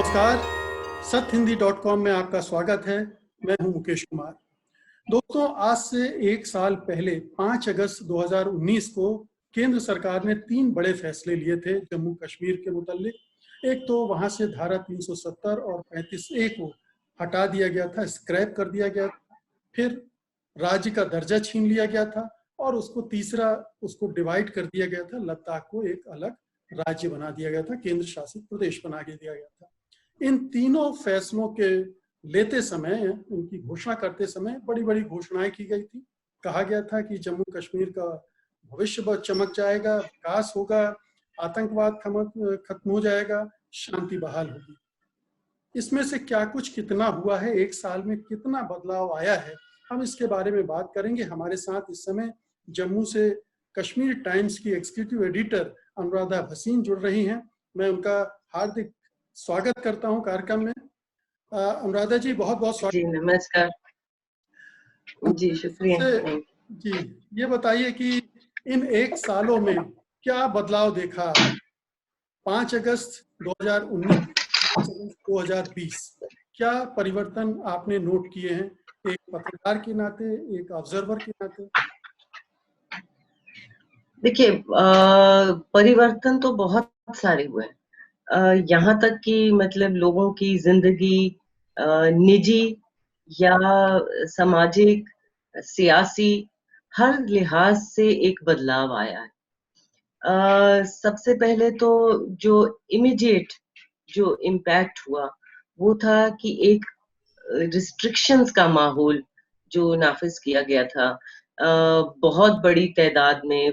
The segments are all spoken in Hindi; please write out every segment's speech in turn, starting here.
नमस्कार, सतहिंदी.com में आपका स्वागत है। मैं हूं मुकेश कुमार। दोस्तों, आज से एक साल पहले 5 अगस्त 2019 को केंद्र सरकार ने 3 बड़े फैसले लिए थे जम्मू कश्मीर के मुतालिक। एक तो वहां से धारा 370 और 35A को हटा दिया गया था, स्क्रैप कर दिया गया था। फिर राज्य का दर्जा छीन लिया गया था और उसको डिवाइड कर दिया गया था। लद्दाख को एक अलग राज्य बना दिया गया था, केंद्र शासित प्रदेश बना दिया गया था। इन तीनों फैसलों के लेते समय, उनकी घोषणा करते समय बड़ी बड़ी घोषणाएं की गई थी। कहा गया था कि जम्मू कश्मीर का भविष्य बहुत चमक जाएगा, विकास होगा, आतंकवाद खत्म हो जाएगा, शांति बहाल होगी। इसमें से क्या कुछ कितना हुआ है, एक साल में कितना बदलाव आया है, हम इसके बारे में बात करेंगे। हमारे साथ इस समय जम्मू से कश्मीर टाइम्स की एग्जीक्यूटिव एडिटर अनुराधा भसीन जुड़ रही हैं। मैं उनका हार्दिक स्वागत करता हूं कार्यक्रम में। अनुराधा जी, बहुत बहुत स्वागत। जी नमस्कार जी, शुक्रिया जी। ये बताइए कि इन एक सालों में क्या बदलाव देखा? 5 अगस्त 2019, 5 अगस्त 2020, क्या परिवर्तन आपने नोट किए हैं एक पत्रकार के नाते, एक ऑब्जर्वर के नाते? देखिए, परिवर्तन तो बहुत सारे हुए। यहाँ तक कि मतलब लोगों की जिंदगी निजी या सामाजिक, सियासी, हर लिहाज से एक बदलाव आया है। सबसे पहले तो जो इमीडिएट जो इम्पैक्ट हुआ वो था कि एक रिस्ट्रिक्शंस का माहौल जो नाफिज किया गया था। बहुत बड़ी तादाद में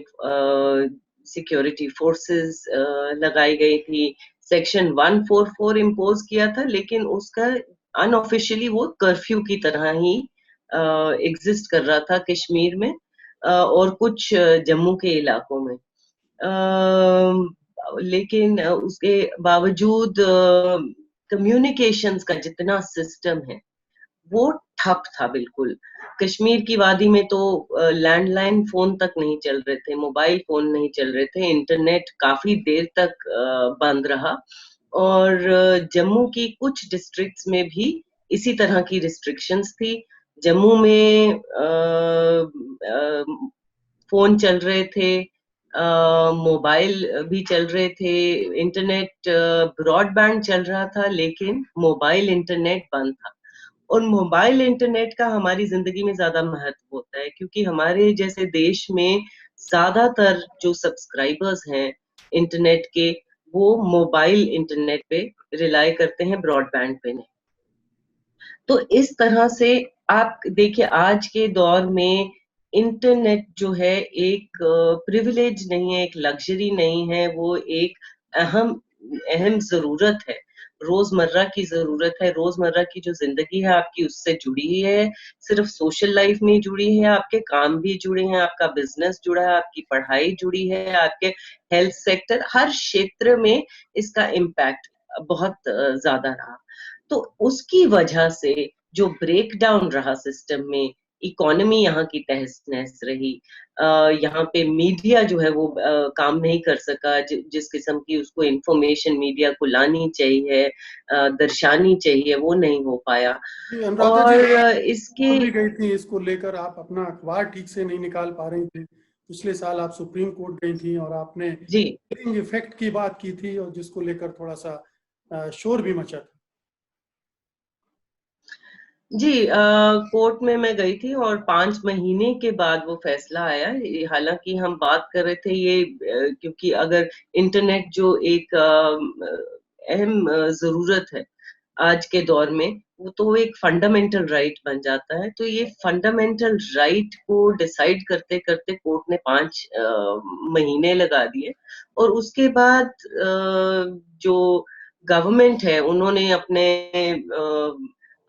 सिक्योरिटी फोर्सेस लगाई गई थी। सेक्शन 144 इम्पोज किया था, लेकिन उसका अनऑफिशियली वो कर्फ्यू की तरह ही एग्जिस्ट कर रहा था कश्मीर में और कुछ जम्मू के इलाकों में। लेकिन उसके बावजूद कम्युनिकेशंस का जितना सिस्टम है वो ठप था बिल्कुल। कश्मीर की वादी में तो लैंडलाइन फोन तक नहीं चल रहे थे, मोबाइल फोन नहीं चल रहे थे, इंटरनेट काफी देर तक बंद रहा। और जम्मू की कुछ डिस्ट्रिक्ट्स में भी इसी तरह की रिस्ट्रिक्शंस थी। जम्मू में फोन चल रहे थे, मोबाइल भी चल रहे थे, इंटरनेट ब्रॉडबैंड चल रहा था, लेकिन मोबाइल इंटरनेट बंद था। और मोबाइल इंटरनेट का हमारी जिंदगी में ज्यादा महत्व होता है, क्योंकि हमारे जैसे देश में ज्यादातर जो सब्सक्राइबर्स हैं इंटरनेट के, वो मोबाइल इंटरनेट पे रिलाई करते हैं, ब्रॉडबैंड पे नहीं। तो इस तरह से आप देखिए, आज के दौर में इंटरनेट जो है एक प्रिविलेज नहीं है, एक लग्जरी नहीं है, वो एक अहम जरूरत है, रोजमर्रा की जरूरत है। रोजमर्रा की जो जिंदगी है आपकी उससे जुड़ी है, सिर्फ सोशल लाइफ नहीं जुड़ी है, आपके काम भी जुड़े हैं, आपका बिजनेस जुड़ा है, आपकी पढ़ाई जुड़ी है, आपके हेल्थ सेक्टर, हर क्षेत्र में इसका इम्पैक्ट बहुत ज्यादा रहा। तो उसकी वजह से जो ब्रेक डाउन रहा सिस्टम में, इकोनॉमी यहाँ की तहस नहस रही। यहाँ पे मीडिया जो है वो काम नहीं कर सका, जिस किस्म की उसको इंफॉर्मेशन मीडिया को लानी चाहिए, दर्शानी चाहिए, वो नहीं हो पाया। और इसके भी गई थी, इसको लेकर आप अपना अखबार ठीक से नहीं निकाल पा रही थी। पिछले साल आप सुप्रीम कोर्ट गई थी और आपने इफेक्ट की बात की थी, और जिसको लेकर थोड़ा सा शोर भी मचा था। जी, कोर्ट में मैं गई थी और 5 महीने के बाद वो फैसला आया। हालांकि हम बात कर रहे थे ये, क्योंकि अगर इंटरनेट जो एक अहम जरूरत है आज के दौर में, वो तो एक फंडामेंटल राइट बन जाता है। तो ये फंडामेंटल राइट को डिसाइड करते करते कोर्ट ने 5 महीने लगा दिए। और उसके बाद जो गवर्नमेंट है उन्होंने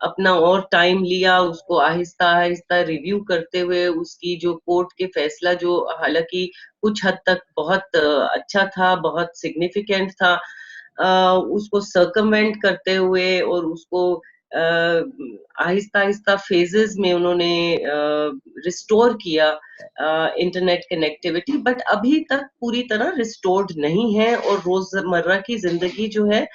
अपना और टाइम लिया, उसको आहिस्ता आहिस्ता रिव्यू करते हुए उसकी जो कोर्ट के फैसला, जो हालांकि कुछ हद तक बहुत अच्छा था, बहुत सिग्निफिकेंट था, उसको सर्कमवेंट करते हुए और उसको आहिस्ता आहिस्ता फेजेस में उन्होंने रिस्टोर किया इंटरनेट कनेक्टिविटी। बट अभी तक पूरी तरह रिस्टोर्ड नहीं है और रोजमर्रा की जिंदगी जो है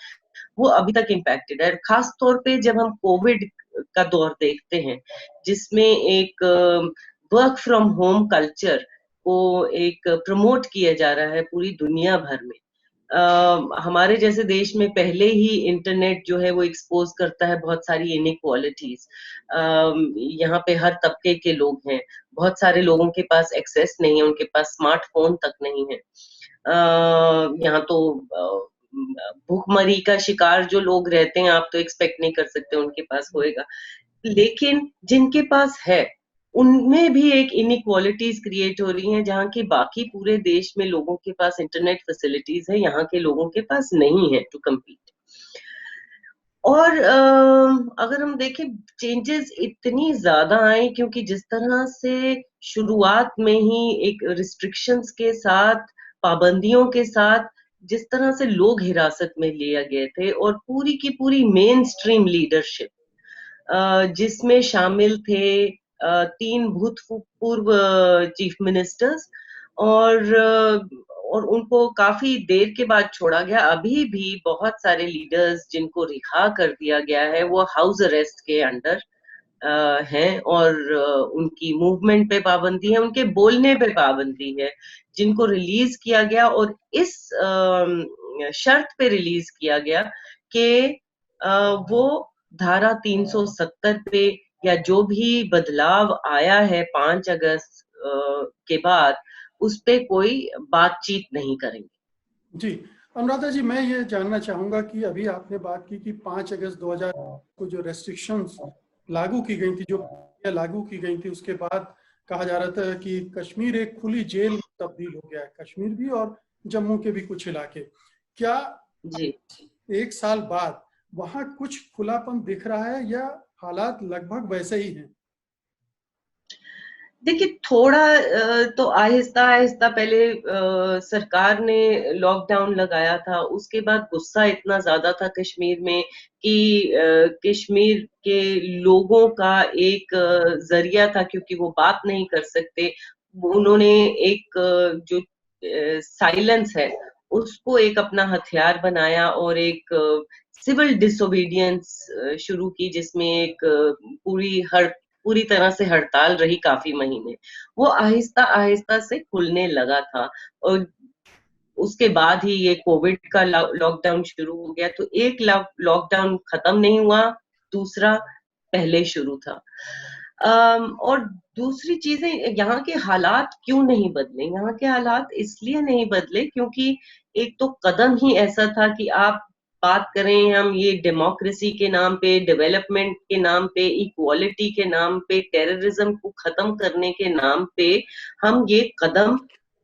वो अभी तक इम्पैक्टेड है। खास तौर पे जब हम कोविड का दौर देखते हैं, जिसमें एक वर्क फ्रॉम होम कल्चर को एक प्रमोट किया जा रहा है पूरी दुनिया भर में। हमारे जैसे देश में पहले ही इंटरनेट जो है वो एक्सपोज करता है बहुत सारी इनइक्वालिटीज। यहाँ पे हर तबके के लोग हैं, बहुत सारे लोगों के पास एक्सेस नहीं है, उनके पास स्मार्टफोन तक नहीं है। यहाँ तो भूखमरी का शिकार जो लोग रहते हैं, आप तो एक्सपेक्ट नहीं कर सकते उनके पास होएगा। लेकिन जिनके पास है, उनमें भी एक इनइक्वालिटीज क्रिएट हो रही हैं, जहाँ की बाकी पूरे देश में लोगों के पास इंटरनेट फैसिलिटीज है, यहाँ के लोगों के पास नहीं है टू कम्पीट। और अगर हम देखें, चेंजेस इतनी ज्यादा आए क्योंकि जिस तरह से शुरुआत में ही एक रिस्ट्रिक्शंस के साथ, पाबंदियों के साथ जिस तरह से लोग हिरासत में लिए गए थे, और पूरी की पूरी मेन स्ट्रीम लीडरशिप जिसमें शामिल थे 3 भूतपूर्व चीफ मिनिस्टर्स, और उनको काफी देर के बाद छोड़ा गया। अभी भी बहुत सारे लीडर्स जिनको रिहा कर दिया गया है वो हाउस अरेस्ट के अंडर हैं, और उनकी मूवमेंट पे पाबंदी है, उनके बोलने पे पाबंदी है। जिनको रिलीज किया गया और इस शर्त पे रिलीज किया गया कि वो धारा 370 पे या जो भी बदलाव आया है 5 अगस्त के बाद, उस पे कोई बातचीत नहीं करेंगे। जी अनुराधा जी, मैं ये जानना चाहूंगा कि अभी आपने बात की कि 5 अगस्त 2000 को जो रेस्ट्रिक्शंस लागू की गई थी, जो लागू की गई थी, उसके बाद कहा जा रहा था कि कश्मीर एक खुली जेल में तब्दील हो गया है, कश्मीर भी और जम्मू के भी कुछ इलाके। क्या जी 1 साल बाद वहां कुछ खुलापन दिख रहा है या हालात लगभग वैसे ही हैं? देखिए, थोड़ा तो आहिस्ता आहिस्ता पहले सरकार ने लॉकडाउन लगाया था, उसके बाद गुस्सा इतना ज्यादा था कश्मीर में कि कश्मीर के लोगों का एक जरिया था, क्योंकि वो बात नहीं कर सकते, उन्होंने एक जो साइलेंस है उसको एक अपना हथियार बनाया और एक सिविल डिसोबीडियंस शुरू की, जिसमें एक पूरी तरह से हड़ताल रही काफी महीने। वो आहिस्ता आहिस्ता से खुलने लगा था, और उसके बाद ही ये कोविड का लॉकडाउन शुरू हो गया। तो एक लॉकडाउन खत्म नहीं हुआ, दूसरा पहले शुरू था। और दूसरी चीजें, यहाँ के हालात क्यों नहीं बदले? यहाँ के हालात इसलिए नहीं बदले क्योंकि एक तो कदम ही ऐसा था कि आप बात करें हम ये डेमोक्रेसी के नाम पे, डेवलपमेंट के नाम पे, इक्वालिटी के नाम पे, टेररिज्म को खत्म करने के नाम पे हम ये कदम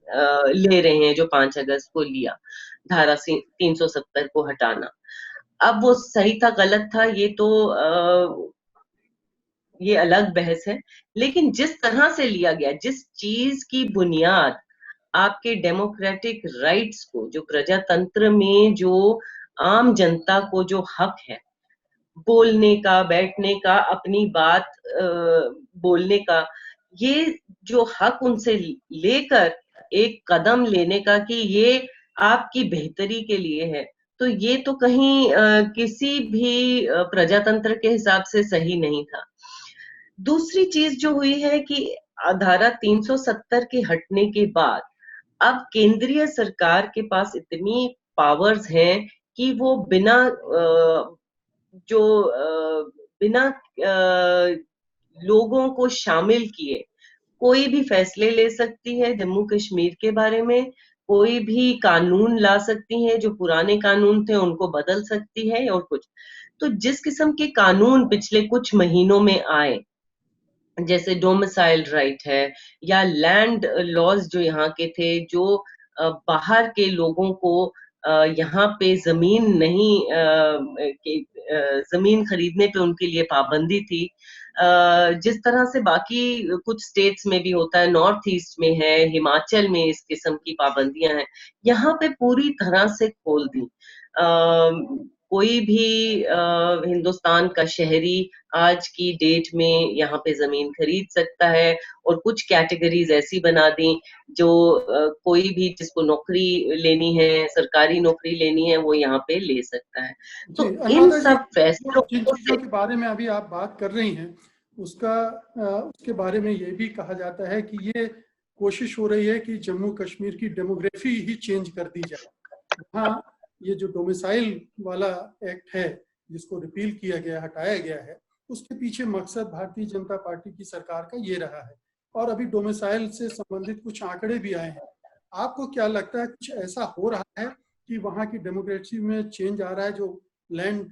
ले रहे हैं जो 5 अगस्त को लिया, धारा 370 को हटाना। अब वो सही था गलत था ये तो ये अलग बहस है, लेकिन जिस तरह से लिया गया, जिस चीज की बुनियाद आपके डेमोक्रेटिक राइट्स को, जो प्रजातंत्र में जो आम जनता को जो हक है बोलने का, बैठने का, अपनी बात बोलने का, ये जो हक उनसे लेकर एक कदम लेने का कि ये आपकी बेहतरी के लिए है, तो ये तो कहीं किसी भी प्रजातंत्र के हिसाब से सही नहीं था। दूसरी चीज जो हुई है कि धारा 370 के हटने के बाद अब केंद्रीय सरकार के पास इतनी पावर्स हैं कि वो बिना लोगों को शामिल किए कोई भी फैसले ले सकती है जम्मू कश्मीर के बारे में, कोई भी कानून ला सकती है, जो पुराने कानून थे उनको बदल सकती है, और कुछ तो जिस किस्म के कानून पिछले कुछ महीनों में आए, जैसे डोमिसाइल राइट है या लैंड लॉज जो यहाँ के थे, जो बाहर के लोगों को यहाँ पे जमीन नहीं जमीन खरीदने पे उनके लिए पाबंदी थी, जिस तरह से बाकी कुछ स्टेट्स में भी होता है, नॉर्थ ईस्ट में है, हिमाचल में इस किस्म की पाबंदियां हैं, यहाँ पे पूरी तरह से खोल दी। कोई भी हिंदुस्तान का शहरी आज की डेट में यहाँ पे जमीन खरीद सकता है, और कुछ कैटेगरीज ऐसी बना दी जो कोई भी जिसको नौकरी लेनी है, सरकारी नौकरी लेनी है, वो यहाँ पे ले सकता है। जी तो इन अनुराधा जी, सब फैसलों जिन चीजों से के बारे में अभी आप बात कर रही हैं उसका उसके बारे में ये भी कहा जाता है कि ये कोशिश हो रही है कि जम्मू कश्मीर की डेमोग्राफी ही चेंज कर दी जाए। हाँ, ये जो डोमिसाइल वाला एक्ट है जिसको रिपील किया गया, हटाया गया है, उसके पीछे मकसद भारतीय जनता पार्टी की सरकार का ये रहा है। और अभी डोमिसाइल से संबंधित कुछ आंकड़े भी आए हैं। आपको क्या लगता है, कुछ ऐसा हो रहा है कि वहाँ की डेमोक्रेसी में चेंज आ रहा है, जो लैंड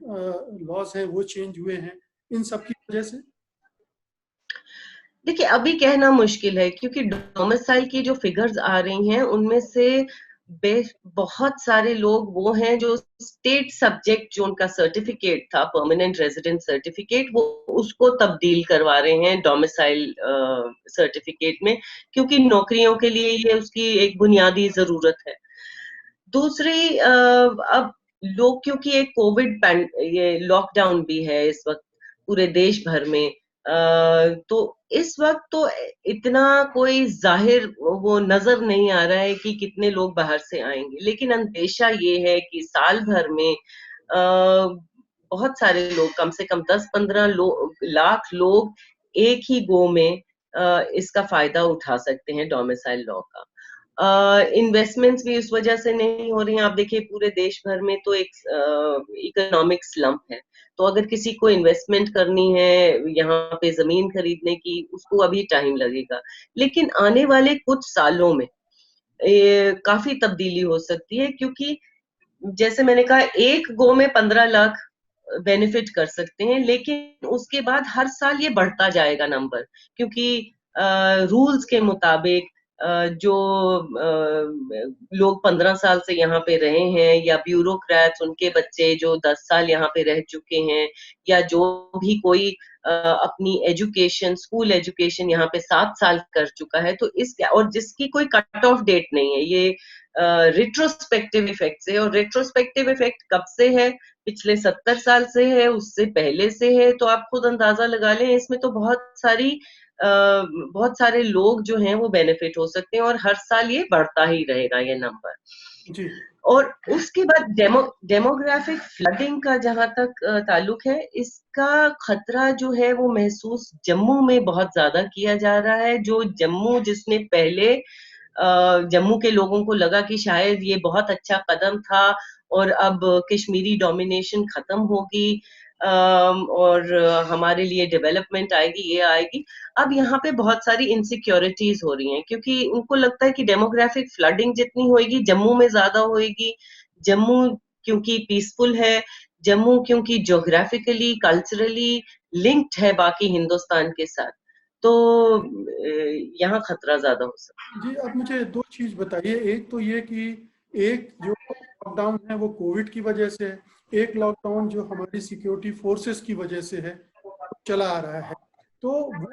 लॉस हैं वो चेंज हुए हैं इन सब की वजह से? देखिए, अभी कहना मुश्किल है, क्योंकि डोमिसाइल की जो फिगर्स आ रही हैं उनमें से बहुत सारे लोग वो हैं जो स्टेट सब्जेक्ट, जो उनका सर्टिफिकेट था, परमानेंट रेजिडेंट सर्टिफिकेट, वो उसको तब्दील करवा रहे हैं डोमिसाइल सर्टिफिकेट में, क्योंकि नौकरियों के लिए ये उसकी एक बुनियादी जरूरत है। दूसरी, अब लोग, क्योंकि एक कोविड ये लॉकडाउन भी है इस वक्त पूरे देश भर में, तो इस वक्त तो इतना कोई जाहिर वो नजर नहीं आ रहा है कि कितने लोग बाहर से आएंगे, लेकिन अंदेशा ये है कि साल भर में बहुत सारे लोग, कम से कम 10-15 लाख लोग एक ही गो में इसका फायदा उठा सकते हैं डोमिसाइल लॉ का। इन्वेस्टमेंट्स भी उस वजह से नहीं हो रही हैं। आप देखिए, पूरे देश भर में तो एक इकोनॉमिक स्लम्प है, तो अगर किसी को इन्वेस्टमेंट करनी है यहाँ पे जमीन खरीदने की, उसको अभी टाइम लगेगा, लेकिन आने वाले कुछ सालों में काफी तब्दीली हो सकती है, क्योंकि जैसे मैंने कहा, एक गो में 15 लाख बेनिफिट कर सकते हैं, लेकिन उसके बाद हर साल ये बढ़ता जाएगा नंबर, क्योंकि रूल्स के मुताबिक जो लोग 15 साल से यहाँ पे रहे हैं, या ब्यूरोक्रेट्स, उनके बच्चे जो 10 साल यहाँ पे रह चुके हैं, या जो भी कोई अपनी एजुकेशन, स्कूल एजुकेशन यहाँ पे 7 साल कर चुका है, तो इस, और जिसकी कोई कट ऑफ डेट नहीं है, ये रिट्रोस्पेक्टिव इफेक्ट से, और रिट्रोस्पेक्टिव इफेक्ट कब से है? पिछले 70 साल से है, उससे पहले से है, तो आप खुद अंदाजा लगा लें, इसमें तो बहुत सारे लोग जो हैं वो बेनिफिट हो सकते हैं, और हर साल ये बढ़ता ही रहेगा ये नंबर। जी और उसके बाद डेमोग्राफिक फ्लडिंग का जहां तक ताल्लुक है, इसका खतरा जो है वो महसूस जम्मू में बहुत ज्यादा किया जा रहा है। जो जम्मू, जिसने पहले जम्मू के लोगों को लगा कि शायद ये बहुत अच्छा कदम था और अब कश्मीरी डोमिनेशन खत्म होगी, और हमारे लिए डेवलपमेंट आएगी, ये आएगी, अब यहाँ पे बहुत सारी इनसिक्योरिटीज हो रही हैं, क्योंकि उनको लगता है कि डेमोग्राफिक फ्लडिंग जितनी होएगी जम्मू में ज्यादा होएगी। जम्मू क्योंकि पीसफुल है, जम्मू क्योंकि ज्योग्राफिकली, कल्चरली लिंक्ड है बाकी हिंदुस्तान के साथ, तो यहाँ खतरा ज्यादा हो सकता है। जी, अब मुझे दो चीज बताइए। एक तो ये कि एक जो लॉकडाउन है वो कोविड की वजह से है, एक लॉकडाउन जो हमारी सिक्योरिटी फोर्सेस की वजह से है, चला आ रहा है। तो वो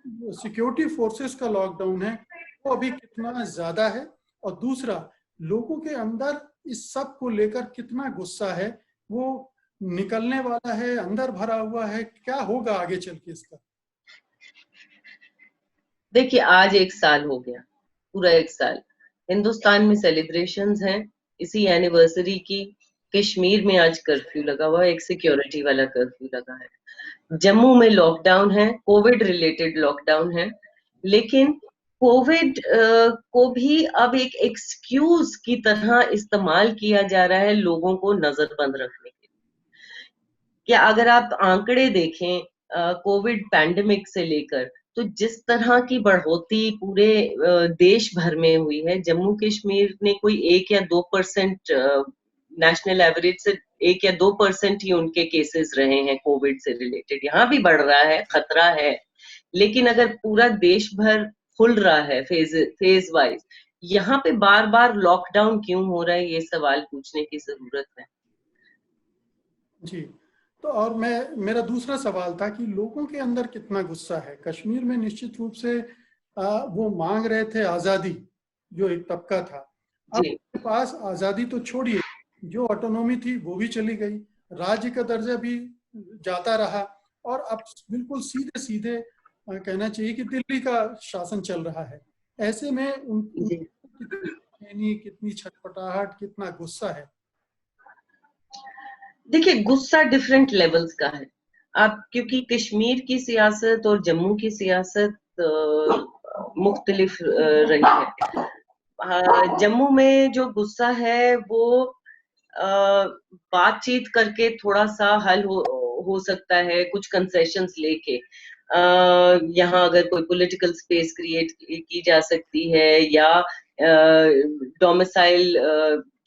जो सिक्योरिटी फोर्सेस का लॉकडाउन है वो अभी कितना ज्यादा है, और दूसरा, लोगों के अंदर इस सब को लेकर कितना गुस्सा है, वो निकलने वाला है, अंदर भरा हुआ है, क्या होगा आगे चल के इसका? देखिए, आज 1 साल हो गया, पूरा 1 साल हिंदुस्तान में सेलिब्रेशंस हैं इसी एनिवर्सरी की। कश्मीर में आज कर्फ्यू लगा हुआ है, एक सिक्योरिटी वाला कर्फ्यू लगा है। जम्मू में लॉकडाउन है, कोविड रिलेटेड लॉकडाउन है, लेकिन कोविड को भी अब एक एक्सक्यूज की तरह इस्तेमाल किया जा रहा है लोगों को नजरबंद रखने के लिए। क्या अगर आप आंकड़े देखें कोविड पैंडेमिक से लेकर, तो जिस तरह की बढ़ोतरी पूरे देश भर में हुई है, जम्मू कश्मीर ने कोई 1 या 2% नेशनल एवरेज से 1 या 2% ही उनके केसेस रहे हैं कोविड से रिलेटेड। यहाँ भी बढ़ रहा है, खतरा है, लेकिन अगर पूरा देश भर खुल रहा है फेज वाइज, यहाँ पे बार बार लॉकडाउन क्यों हो रहा है, ये सवाल पूछने की जरूरत है। जी, तो और मेरा दूसरा सवाल था कि लोगों के अंदर कितना गुस्सा है। कश्मीर में निश्चित रूप से वो मांग रहे थे आज़ादी, जो एक तबका था। अब जी। उनके पास आज़ादी तो छोड़िए, जो ऑटोनॉमी थी वो भी चली गई। राज्य का दर्जा भी जाता रहा और अब बिल्कुल सीधे सीधे कहना चाहिए कि दिल्ली का शासन चल रहा है। ऐसे में जी कितनी छटपटाहट, कितना गुस्सा है। देखिए, गुस्सा डिफरेंट लेवल्स का है। आप क्योंकि कश्मीर की सियासत और जम्मू की सियासत मुख्तलिफ रही है। जम्मू में जो गुस्सा है वो बातचीत करके थोड़ा सा हल हो सकता है, कुछ कंसेशंस लेके। यहाँ अगर कोई पॉलिटिकल स्पेस क्रिएट की जा सकती है या डोमिसाइल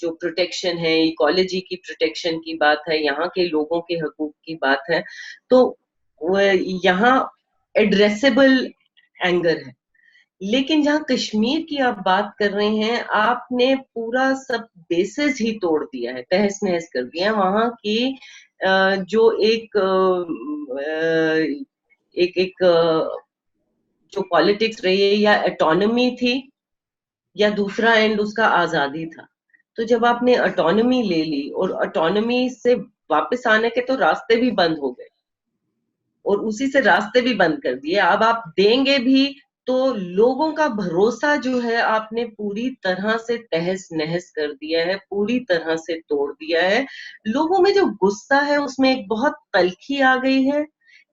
जो प्रोटेक्शन है, इकोलॉजी की प्रोटेक्शन की बात है, यहाँ के लोगों के हकूक की बात है, तो यहाँ एड्रेसेबल एंगर है। लेकिन जहाँ कश्मीर की आप बात कर रहे हैं, आपने पूरा सब बेसिस ही तोड़ दिया है, तहस नहस कर दिया है। वहां की जो एक जो पॉलिटिक्स रही है या ऑटोनॉमी थी, या दूसरा एंड उसका आजादी था। तो जब आपने ऑटोनॉमी ले ली और ऑटोनॉमी से वापस आने के तो रास्ते भी बंद हो गए और उसी से रास्ते भी बंद कर दिए, अब आप देंगे भी तो लोगों का भरोसा जो है आपने पूरी तरह से तहस नहस कर दिया है, पूरी तरह से तोड़ दिया है। लोगों में जो गुस्सा है उसमें एक बहुत तल्खी आ गई है,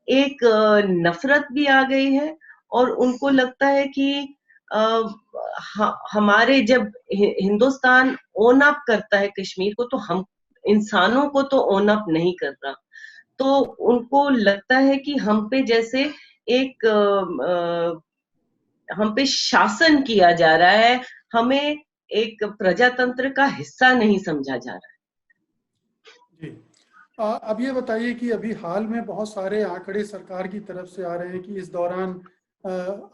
एक नफरत भी आ गई है, और उनको लगता है कि हमारे जब हिंदुस्तान ओन अप करता है कश्मीर को, तो हम इंसानों को तो ओन अप नहीं कर रहा। तो उनको लगता है कि हम पे जैसे एक हम पे शासन किया जा रहा है, हमें एक प्रजातंत्र का हिस्सा नहीं समझा जा रहा है। जी, अब ये बताइए कि अभी हाल में बहुत सारे आंकड़े सरकार की तरफ से आ रहे हैं कि इस दौरान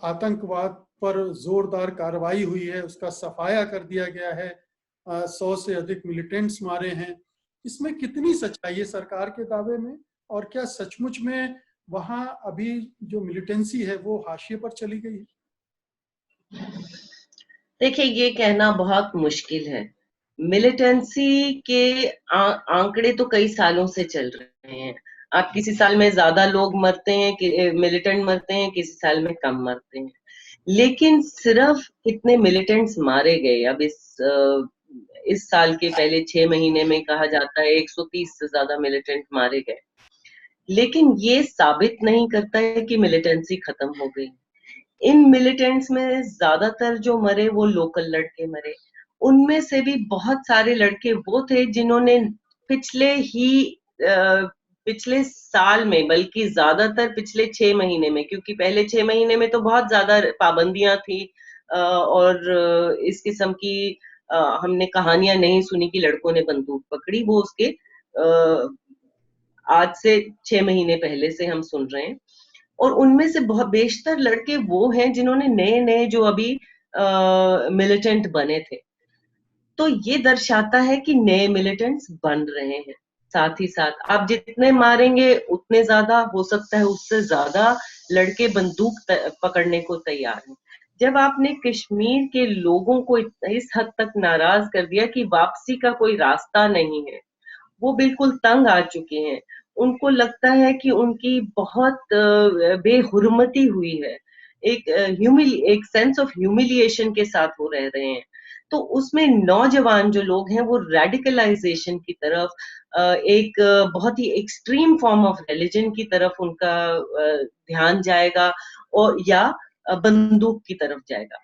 आतंकवाद पर जोरदार कार्रवाई हुई है, उसका सफाया कर दिया गया है, 100 से अधिक मिलिटेंट्स मारे हैं। इसमें कितनी सच्चाई है सरकार के दावे में, और क्या सचमुच में वहां अभी जो मिलिटेंसी है वो हाशिए पर चली गई है? देखिए, ये कहना बहुत मुश्किल है। मिलिटेंसी के आंकड़े तो कई सालों से चल रहे हैं। आप किसी साल में ज्यादा लोग मरते हैं, मिलिटेंट मरते हैं, किसी साल में कम मरते हैं। लेकिन सिर्फ कितने मिलिटेंट्स मारे गए, अब इस साल के पहले 6 महीने में कहा जाता है 130 से ज्यादा मिलिटेंट मारे गए। लेकिन ये साबित नहीं करता है कि मिलिटेंसी खत्म हो गई। इन मिलिटेंट्स में ज्यादातर जो मरे वो लोकल लड़के मरे। उनमें से भी बहुत सारे लड़के वो थे जिन्होंने पिछले साल में, बल्कि ज्यादातर पिछले 6 महीने में, क्योंकि पहले 6 महीने में तो बहुत ज्यादा पाबंदियां थी और इस किस्म की हमने कहानियां नहीं सुनी कि लड़कों ने बंदूक पकड़ी। वो उसके आज से 6 महीने पहले से हम सुन रहे हैं। और उनमें से बहुत बेशतर लड़के वो हैं जिन्होंने नए नए जो अभी मिलिटेंट बने थे। तो ये दर्शाता है कि नए मिलिटेंट्स बन रहे हैं। साथ ही साथ आप जितने मारेंगे उतने ज्यादा, हो सकता है उससे ज्यादा लड़के बंदूक पकड़ने को तैयार हैं। जब आपने कश्मीर के लोगों को इस हद तक नाराज कर दिया कि वापसी का कोई रास्ता नहीं है, वो बिल्कुल तंग आ चुके हैं। उनको लगता है कि उनकी बहुत बेहुरमती हुई है, एक सेंस ऑफ ह्यूमिलिएशन के साथ वो रह रहे हैं। तो उसमें नौजवान जो लोग हैं वो रेडिकलाइजेशन की तरफ, एक बहुत ही एक्सट्रीम फॉर्म ऑफ रिलीजन की तरफ उनका ध्यान जाएगा, और या बंदूक की तरफ जाएगा।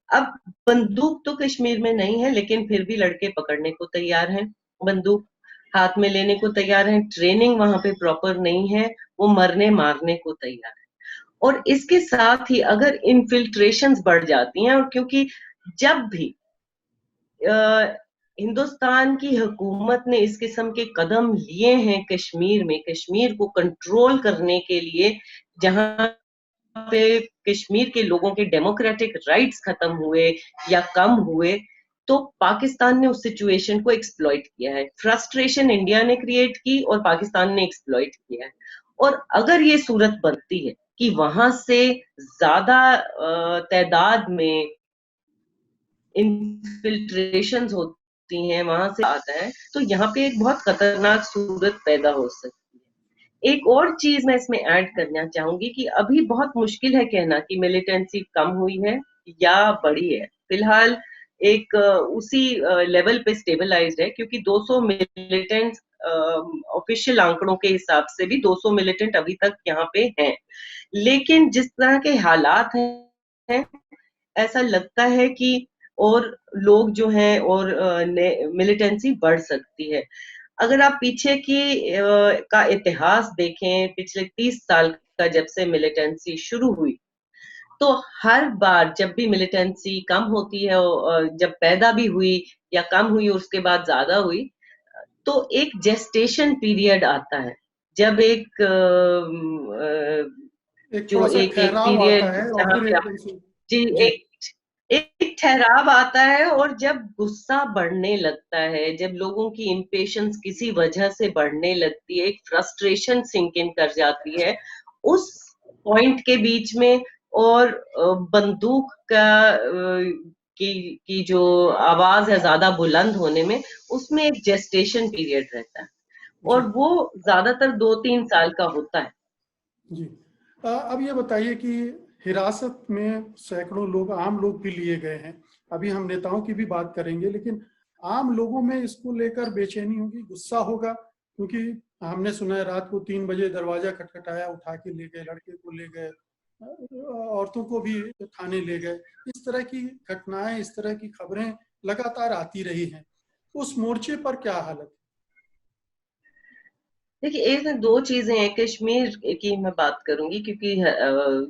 अब बंदूक तो कश्मीर में नहीं है, लेकिन फिर भी लड़के पकड़ने को तैयार हैं, बंदूक हाथ में लेने को तैयार हैं। ट्रेनिंग वहां पे प्रॉपर नहीं है, वो मरने मारने को तैयार है। और इसके साथ ही अगर इन्फिल्ट्रेशंस बढ़ जाती हैं, और क्योंकि जब भी हिंदुस्तान की हुकूमत ने इस किस्म के कदम लिए हैं कश्मीर में, कश्मीर को कंट्रोल करने के लिए, जहां पे कश्मीर के लोगों के डेमोक्रेटिक राइट्स खत्म हुए या कम हुए, तो पाकिस्तान ने उस सिचुएशन को एक्सप्लॉइट किया है। फ्रस्ट्रेशन इंडिया ने क्रिएट की और पाकिस्तान ने एक्सप्लॉइट किया है। और अगर ये सूरत बनती है कि वहां से ज्यादा तादाद में इन्फिल्ट्रेशन होती यूनिवर्सिटी है वहां से आता है, तो यहाँ पे एक बहुत खतरनाक सूरत पैदा हो सकती है। एक और चीज मैं इसमें ऐड करना चाहूंगी कि अभी बहुत मुश्किल है कहना कि मिलिटेंसी कम हुई है या बढ़ी है। फिलहाल एक उसी लेवल पे स्टेबलाइज्ड है, क्योंकि 200 मिलिटेंट ऑफिशियल आंकड़ों के हिसाब से भी 200 मिलिटेंट अभी तक यहाँ पे हैं। लेकिन जिस तरह के हालात हैं, ऐसा लगता है कि और लोग जो हैं और मिलिटेंसी बढ़ सकती है। अगर आप पीछे का इतिहास देखें, पिछले 30 साल का जब से मिलिटेंसी शुरू हुई, तो हर बार जब भी मिलिटेंसी कम होती है, जब पैदा भी हुई या कम हुई और उसके बाद ज्यादा हुई, तो एक जेस्टेशन पीरियड आता है, जब एक जो थोड़ा सा एक ठहराव आता पीरियड है और जहाँ फिर पे एकदम से। जी जी। एक ठहराव आता है, और जब गुस्सा बढ़ने लगता है, जब लोगों की इम्पेशंस किसी वजह से बढ़ने लगती है, एक फ्रस्ट्रेशन सिंक इन कर जाती है, उस पॉइंट के बीच में और बंदूक की जो आवाज है ज्यादा बुलंद होने में, उसमें एक जेस्टेशन पीरियड रहता है, जी। और वो ज्यादातर 2-3 साल का होता है। जी। अब ये बताइए कि हिरासत में सैकड़ों लोग, आम लोग भी लिए गए हैं। अभी हम नेताओं की भी बात करेंगे, लेकिन आम लोगों में इसको लेकर बेचैनी होगी, गुस्सा होगा, क्योंकि हमने सुना है रात को 3 बजे दरवाजा खटखटाया, उठा के ले गए, लड़के को ले गए, औरतों को भी थाने ले गए। इस तरह की घटनाएं, इस तरह की खबरें लगातार आती रही हैं। उस मोर्चे पर क्या हालत देखिए, इसमें दो चीजें हैं। कश्मीर की मैं बात करूंगी, क्योंकि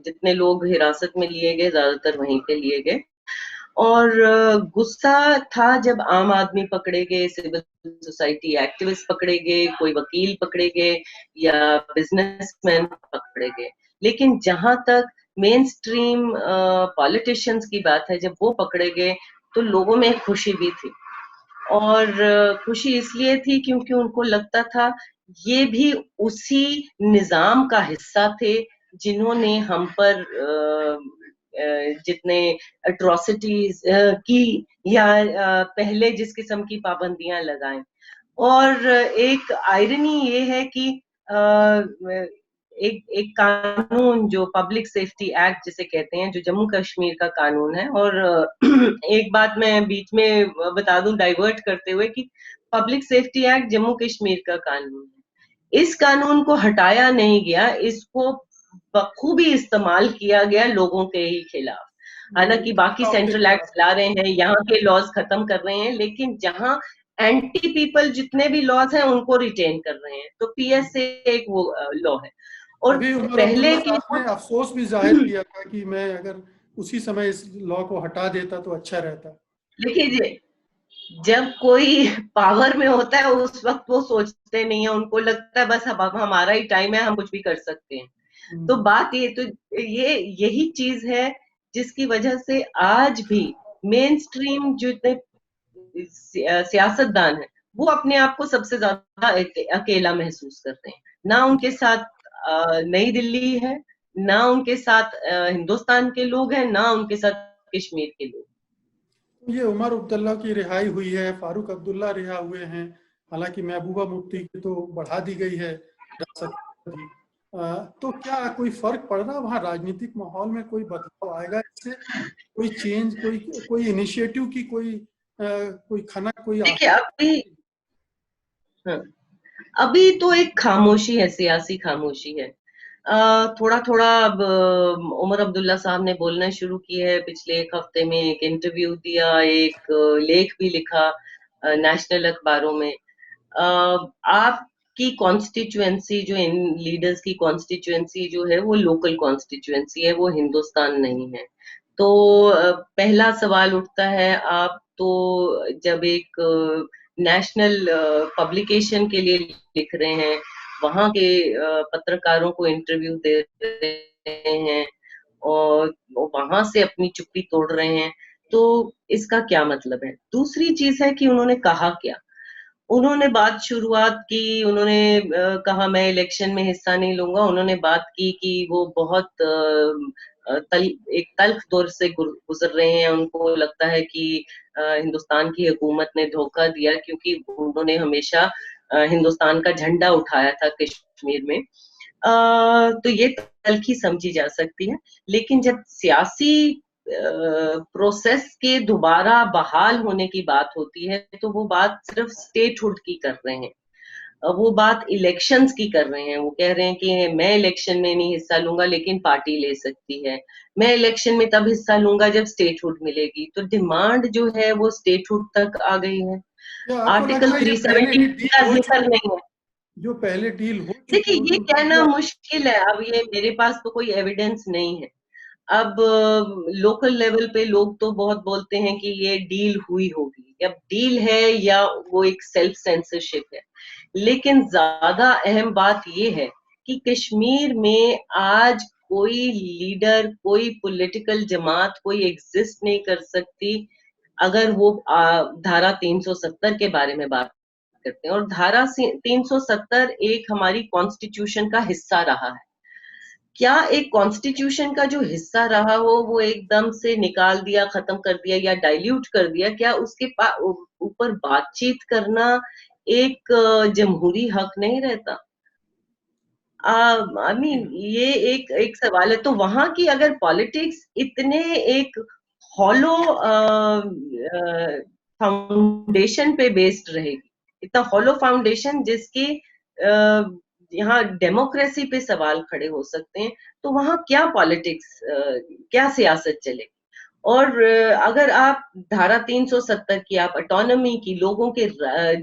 जितने लोग हिरासत में लिए गए ज्यादातर वहीं पे लिए गए, और गुस्सा था जब आम आदमी पकड़े गए, सिविल सोसाइटी एक्टिविस्ट पकड़े गए, कोई वकील पकड़े गए या बिजनेसमैन पकड़े गए। लेकिन जहां तक मेन स्ट्रीम पॉलिटिशियंस की बात है, जब वो पकड़े गए तो लोगों में खुशी भी थी, और खुशी इसलिए थी क्योंकि उनको लगता था ये भी उसी निजाम का हिस्सा थे जिन्होंने हम पर जितने अट्रॉसिटीज की या पहले जिस किस्म की पाबंदियां लगाएं। और एक आयरनी ये है कि एक कानून जो पब्लिक सेफ्टी एक्ट जिसे कहते हैं, जो जम्मू कश्मीर का कानून है, और एक बात मैं बीच में बता दूं डाइवर्ट करते हुए कि public safety act Jammu Kashmir का कानून है। इस कानून को हटाया नहीं गया, इसको बखूबी इस्तेमाल किया गया लोगों के ही खिलाफ। हालांकि बाकी सेंट्रल एक्ट ला रहे हैं, यहाँ के लॉज खत्म कर रहे हैं, लेकिन जहां एंटी पीपल जितने भी लॉज हैं उनको रिटेन कर रहे हैं। तो पीएसए एक वो लॉ है, और अभी उमर पहले अब्दुल्ला के साहब ने अफसोस भी जाहिर किया था कि मैं अगर उसी समय इस लॉ को हटा देता तो अच्छा रहता। देखिए, जब कोई पावर में होता है उस वक्त वो सोचते नहीं है, उनको लगता है बस अब हमारा ही टाइम है, हम कुछ भी कर सकते हैं। तो बात ये तो ये यही चीज है जिसकी वजह से आज भी मेन स्ट्रीम जो इतने सियासतदान है, वो अपने आप को सबसे ज्यादा अकेला महसूस करते हैं। ना उनके साथ नई दिल्ली है, ना उनके साथ हिंदुस्तान के लोग हैं, ना उनके साथ कश्मीर के लोग। ये उमर अब्दुल्ला की रिहाई हुई है, फारूक अब्दुल्ला रिहा हुए हैं, हालांकि महबूबा मुफ्ती की तो बढ़ा दी गई है हिरासत भी। तो क्या कोई फर्क पड़ रहा है वहाँ राजनीतिक माहौल में? कोई बदलाव आएगा इससे? कोई चेंज, कोई कोई इनिशिएटिव की कोई खनक, कोई देखिए, आशा? हाँ, अभी तो एक खामोशी है, सियासी खामोशी है। थोड़ा थोड़ा अब उमर अब्दुल्ला साहब ने बोलना शुरू किया है। पिछले एक हफ्ते में एक इंटरव्यू दिया, एक लेख भी लिखा नेशनल अखबारों में। आपकी कॉन्स्टिट्यूएंसी, जो इन लीडर्स की कॉन्स्टिट्यूएंसी जो है, वो लोकल कॉन्स्टिट्यूएंसी है, वो हिंदुस्तान नहीं है। तो पहला सवाल उठता है, आप तो जब एक नेशनल पब्लिकेशन के लिए लिख रहे हैं, वहां के पत्रकारों को इंटरव्यू दे रहे हैं और वहां से अपनी चुप्पी तोड़ रहे हैं, तो इसका क्या मतलब है? दूसरी चीज है कि उन्होंने कहा क्या। उन्होंने बात शुरुआत की, उन्होंने कहा मैं इलेक्शन में हिस्सा नहीं लूंगा। उन्होंने बात की कि वो बहुत एक तल्ख दौर से गुजर रहे हैं। उनको लगता है कि हिंदुस्तान की हुकूमत ने धोखा दिया, क्योंकि उन्होंने हमेशा हिंदुस्तान का झंडा उठाया था कश्मीर में। तो ये तल्खी समझी जा सकती है, लेकिन जब सियासी प्रोसेस के दोबारा बहाल होने की बात होती है तो वो बात सिर्फ स्टेटहुड की कर रहे हैं, वो बात इलेक्शंस की कर रहे हैं। वो कह रहे हैं कि मैं इलेक्शन में नहीं हिस्सा लूंगा लेकिन पार्टी ले सकती है, मैं इलेक्शन में तब हिस्सा लूंगा जब स्टेटहुड मिलेगी। तो डिमांड जो है वो स्टेटहुड तक आ गई है। क्या आपको आर्टिकल लगता है ये पहले 370 ही डील का हो जिक्र चुकी, नहीं है। जो पहले डील हो चुकी देखिए, हो ये जो कहना मीडिया? मुश्किल है, अब ये मेरे पास तो कोई एविडेंस नहीं है। अब लोकल लेवल पे लोग तो बहुत बोलते हैं कि ये डील हुई होगी, अब डील है या वो एक सेल्फ सेंसरशिप है। लेकिन ज्यादा अहम बात ये है कि कश्मीर में आज कोई लीडर, कोई पॉलिटिकल जमात कोई एग्जिस्ट नहीं कर सकती अगर वो धारा 370 के बारे में बात करते हैं। और धारा 370 एक हमारी कॉन्स्टिट्यूशन का हिस्सा रहा है। क्या एक कॉन्स्टिट्यूशन का जो हिस्सा रहा हो वो एकदम से निकाल दिया, खत्म कर दिया या डाइल्यूट कर दिया, क्या उसके ऊपर बातचीत करना एक जमहूरी हक नहीं रहता? आई मीन ये एक एक सवाल है। तो वहां की अगर पॉलिटिक्स इतने एक हॉलो फाउंडेशन पे बेस्ड रहेगी, इतना हॉलो फाउंडेशन जिसके यहाँ डेमोक्रेसी पे सवाल खड़े हो सकते हैं, तो वहां क्या पॉलिटिक्स, क्या सियासत चलेगी? और अगर आप धारा 370 की, आप ऑटोनॉमी की, लोगों के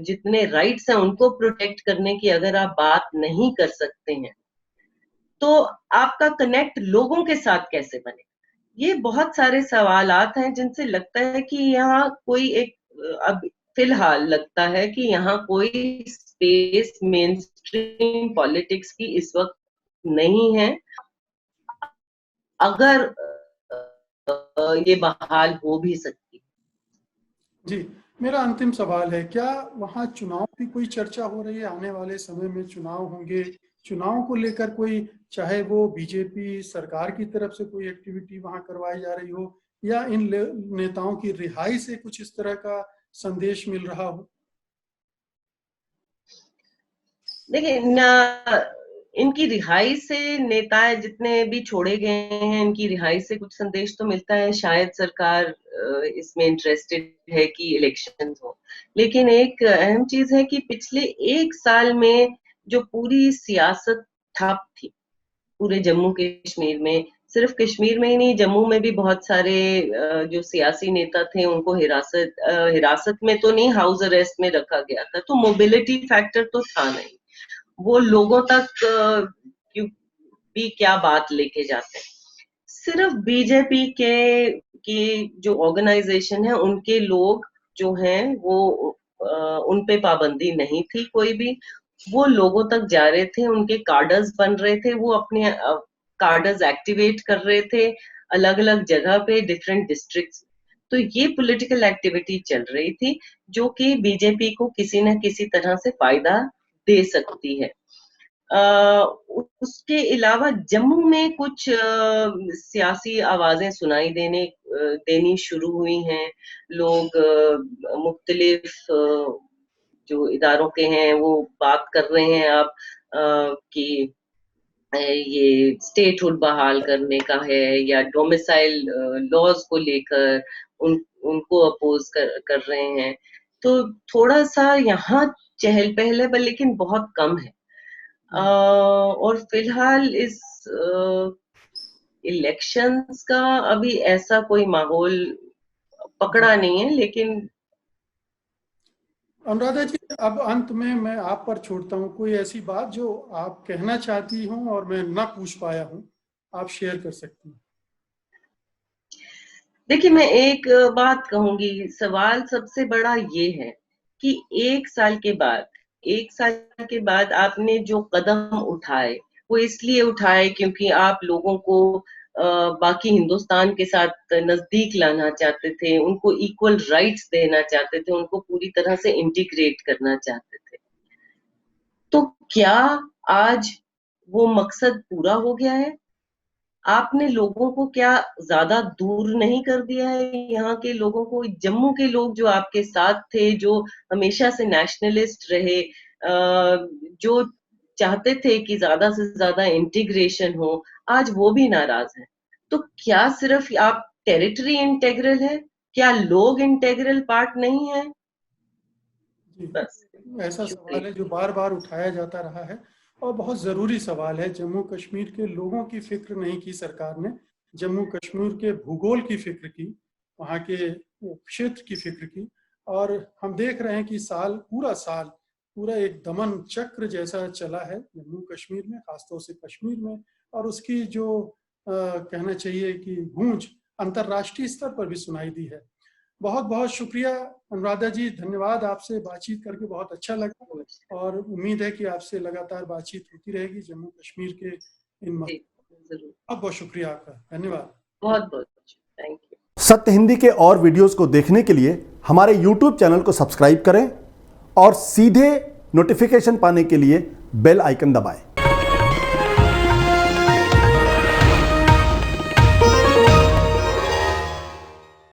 जितने राइट्स हैं उनको प्रोटेक्ट करने की अगर आप बात नहीं कर सकते हैं, तो आपका कनेक्ट लोगों के साथ कैसे बने? ये बहुत सारे सवालात हैं जिनसे लगता है कि यहाँ कोई एक अब फिलहाल लगता है कि यहाँ कोई स्पेस मेन स्ट्रीम पॉलिटिक्स की इस वक्त नहीं है। अगर ये बहाल हो भी सकती। जी, मेरा अंतिम सवाल है, क्या वहाँ चुनाव की कोई चर्चा हो रही है? आने वाले समय में चुनाव होंगे, चुनाव को लेकर कोई, चाहे वो बीजेपी सरकार की तरफ से कोई एक्टिविटी वहाँ करवाई जा रही हो, या इन नेताओं की रिहाई से कुछ इस तरह का संदेश मिल रहा हो? देखिए ना, इनकी रिहाई से, नेता जितने भी छोड़े गए हैं, इनकी रिहाई से कुछ संदेश तो मिलता है। शायद सरकार इसमें इंटरेस्टेड है कि इलेक्शंस हो। लेकिन एक अहम चीज है कि पिछले एक साल में जो पूरी सियासत ठप थी पूरे जम्मू कश्मीर में, सिर्फ कश्मीर में ही नहीं, जम्मू में भी बहुत सारे जो सियासी नेता थे उनको हिरासत में तो नहीं, हाउस अरेस्ट में रखा गया था। तो मोबिलिटी फैक्टर तो था नहीं, वो लोगों तक क्यों भी क्या बात लेके जाते हैं। सिर्फ बीजेपी के की जो ऑर्गेनाइजेशन है उनके लोग जो हैं वो उन पे पाबंदी नहीं थी कोई भी। वो लोगों तक जा रहे थे, उनके कार्डर्स बन रहे थे, वो अपने कार्डर्स एक्टिवेट कर रहे थे अलग अलग जगह पे, डिफरेंट डिस्ट्रिक्ट्स। तो ये पॉलिटिकल एक्टिविटी चल रही थी जो कि बीजेपी को किसी न किसी तरह से फायदा दे सकती है। उसके अलावा जम्मू में कुछ सियासी आवाजें सुनाई देनी शुरू हुई हैं। लोग मुख्तलिफ जो इदारों के हैं वो बात कर रहे हैं अब कि ये स्टेटहुड बहाल करने का है या डोमिसाइल लॉज को लेकर उनको अपोज कर रहे हैं। तो थोड़ा सा यहाँ चहल पहल है, लेकिन बहुत कम है। और फिलहाल इस इलेक्शंस का अभी ऐसा कोई माहौल पकड़ा नहीं है। लेकिन अनुराधा जी, अब अंत में मैं आप पर छोड़ता हूँ, कोई ऐसी बात जो आप कहना चाहती हूँ और मैं ना पूछ पाया हूँ, आप शेयर कर सकती हैं। देखिए, मैं एक बात कहूंगी, सवाल सबसे बड़ा ये है कि एक साल के बाद आपने जो कदम उठाए वो इसलिए उठाए क्योंकि आप लोगों को बाकी हिंदुस्तान के साथ नजदीक लाना चाहते थे, उनको इक्वल राइट्स देना चाहते थे, उनको पूरी तरह से इंटीग्रेट करना चाहते थे। तो क्या आज वो मकसद पूरा हो गया है? आपने लोगों को क्या ज्यादा दूर नहीं कर दिया है? यहाँ के लोगों को, जम्मू के लोग जो आपके साथ थे, जो हमेशा से नेशनलिस्ट रहे, जो चाहते थे कि ज्यादा से ज्यादा इंटीग्रेशन हो, आज वो भी नाराज हैं। तो क्या सिर्फ आप टेरिटरी इंटेग्रल है? क्या लोग इंटेग्रल पार्ट नहीं है? जी, बस। ऐसा सवाल है शुक्रिया। जो बार बार उठाया जाता रहा है और बहुत ज़रूरी सवाल है। जम्मू कश्मीर के लोगों की फिक्र नहीं की सरकार ने, जम्मू कश्मीर के भूगोल की फिक्र की, वहाँ के क्षेत्र की फिक्र की। और हम देख रहे हैं कि साल पूरा एक दमन चक्र जैसा चला है जम्मू कश्मीर में, खासतौर से कश्मीर में। और उसकी जो कहना चाहिए कि गूंज अंतर्राष्ट्रीय स्तर पर भी सुनाई दी है। बहुत बहुत शुक्रिया अनुराधा जी, धन्यवाद। आपसे बातचीत करके बहुत अच्छा लगा और उम्मीद है कि आपसे लगातार बातचीत होती रहेगी जम्मू कश्मीर के इन जी, मसलों। जरूर। बहुत बहुत शुक्रिया आपका, धन्यवाद। बहुत बहुत थैंक यू। सत्य हिंदी के और वीडियोस को देखने के लिए हमारे YouTube चैनल को सब्सक्राइब करें और सीधे नोटिफिकेशन पाने के लिए बेल आइकन दबाएं।